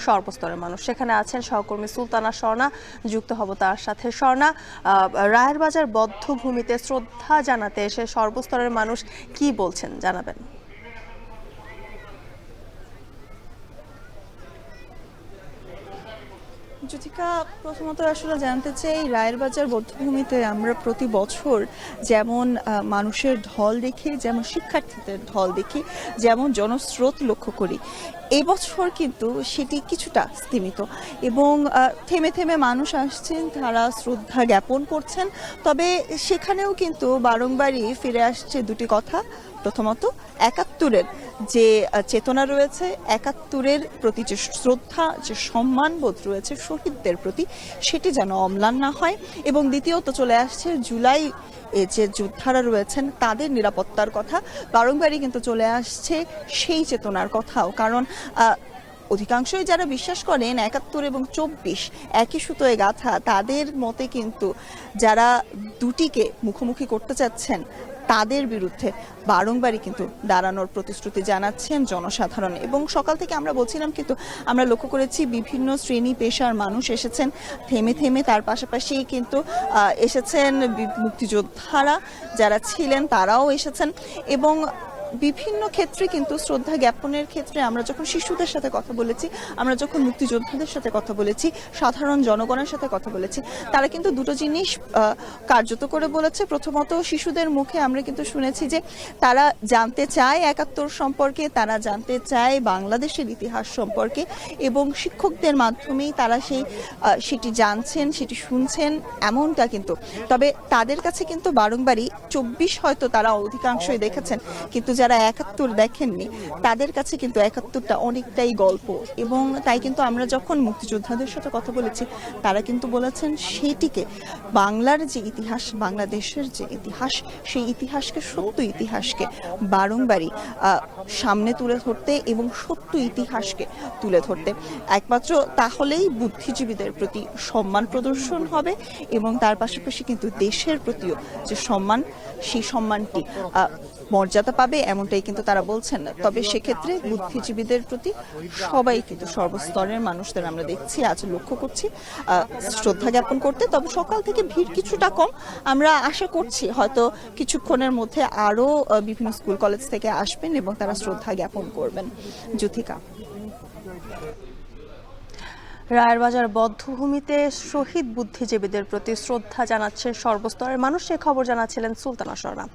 সর্বস্তরের মানুষ সেখানে আছেন সহকর্মী সুলতানা স্বর্ণা। যুক্ত হব তার সাথে। স্বর্ণা, রায়ের বাজার বধ্যভূমিতে শ্রদ্ধা জানাতে এসে সর্বস্তরের মানুষ কি বলছেন জানাবেন। জ্যোতিকা, প্রথমত আসলে জানতে চাই, রায়ের বাজার বধ্যভূমিতে আমরা প্রতি বছর যেমন মানুষের ঢল দেখি, যেমন শিক্ষার্থীদের ঢল দেখি, যেমন জনস্রোত লক্ষ্য করি, এই বছর কিন্তু সেটি কিছুটা স্তীমিত এবং থেমে থেমে মানুষ আসছেন, তারা শ্রদ্ধা জ্ঞাপন করছেন। তবে সেখানেও কিন্তু বারংবারই ফিরে আসছে দুটি কথা। প্রথমত, একাত্তরের যে চেতনা রয়েছে, একাত্তরের প্রতি যে শ্রদ্ধা, যে সম্মানবোধ রয়েছে শহীদদের প্রতি, সেটি যেন অম্লান না হয়। এবং দ্বিতীয়ত চলে আসছে জুলাই যে যোদ্ধারা রয়েছেন তাদের নিরাপত্তার কথা। বারংবারই কিন্তু চলে আসছে সেই চেতনার কথাও, কারণ অধিকাংশই যারা বিশ্বাস করেন ৭১ এবং ২৪ একই সুতোয় গাঁথা, তাদের মতে কিন্তু যারা দুটিকে মুখোমুখি করতে চাচ্ছেন তাদের বিরুদ্ধে বারংবারই কিন্তু দাঁড়ানোর প্রতিশ্রুতি জানাচ্ছেন জনসাধারণ। এবং সকাল থেকে আমরা বলছিলাম, কিন্তু আমরা লক্ষ্য করেছি বিভিন্ন শ্রেণী পেশার মানুষ এসেছেন থেমে থেমে, তার পাশাপাশি কিন্তু এসেছেন মুক্তিযোদ্ধারা যারা ছিলেন, তারাও এসেছেন। এবং বিভিন্ন ক্ষেত্রে কিন্তু শ্রদ্ধা জ্ঞাপনের ক্ষেত্রে আমরা যখন শিশুদের সাথে কথা বলেছি, আমরা যখন মুক্তিযোদ্ধাদের সাথে কথা বলেছি, সাধারণ জনগণের সাথে কথা বলেছি, তারা কিন্তু দুটো জিনিস কার্যত করে বলেছে। প্রথমত, শিশুদের মুখে আমরা কিন্তু শুনেছি যে তারা জানতে চায় ৭১ সম্পর্কে, তারা জানতে চায় বাংলাদেশের ইতিহাস সম্পর্কে, এবং শিক্ষকদের মাধ্যমেই তারা সেটি জানছেন, সেটি শুনছেন, এমনটা কিন্তু। তবে তাদের কাছে কিন্তু বারংবারই ২৪ হয়তো তারা অধিকাংশই দেখেছেন, কিন্তু যারা ৭১ দেখেননি তাদের কাছে কিন্তু ৭১টা অনেকটাই গল্প। এবং তাই কিন্তু আমরা যখন মুক্তিযোদ্ধাদের সাথে কথা বলেছি, তারা কিন্তু বলেছেন সেটিকে, বাংলার যে ইতিহাস, বাংলাদেশের যে ইতিহাস, সেই ইতিহাসকে, সত্য ইতিহাসকে বারংবারই সামনে তুলে ধরতে এবং সত্য ইতিহাসকে তুলে ধরতে। একমাত্র তাহলেই বুদ্ধিজীবীদের প্রতি সম্মান প্রদর্শন হবে এবং তার পাশাপাশি কিন্তু দেশের প্রতিও যে সম্মান, সেই সম্মানটি মর্যাদা পাবে, এমনটাই কিন্তু তারা বলছেন। তবে সেক্ষেত্রে বুদ্ধিজীবীদের প্রতি সবাই কিন্তু, সর্বস্তরের মানুষদের আমরা দেখছি, আজ লক্ষ্য করছি শ্রদ্ধা জ্ঞাপন করতে। তবে সকাল থেকে ভিড় কিছুটা কম, আমরা আশা করছি হয়তো কিছুক্ষণের মধ্যে আরো বিভিন্ন স্কুল কলেজ থেকে আসবেন এবং তারা শ্রদ্ধা জ্ঞাপন করবেন। জ্যোতিকা। রায়ের বাজার বধ্যভূমিতে শহীদ বুদ্ধিজীবীদের প্রতি শ্রদ্ধা জানাচ্ছে সর্বস্তরের মানুষ। সে খবর জানাচ্ছিলেন সুলতানা স্বর্ণা।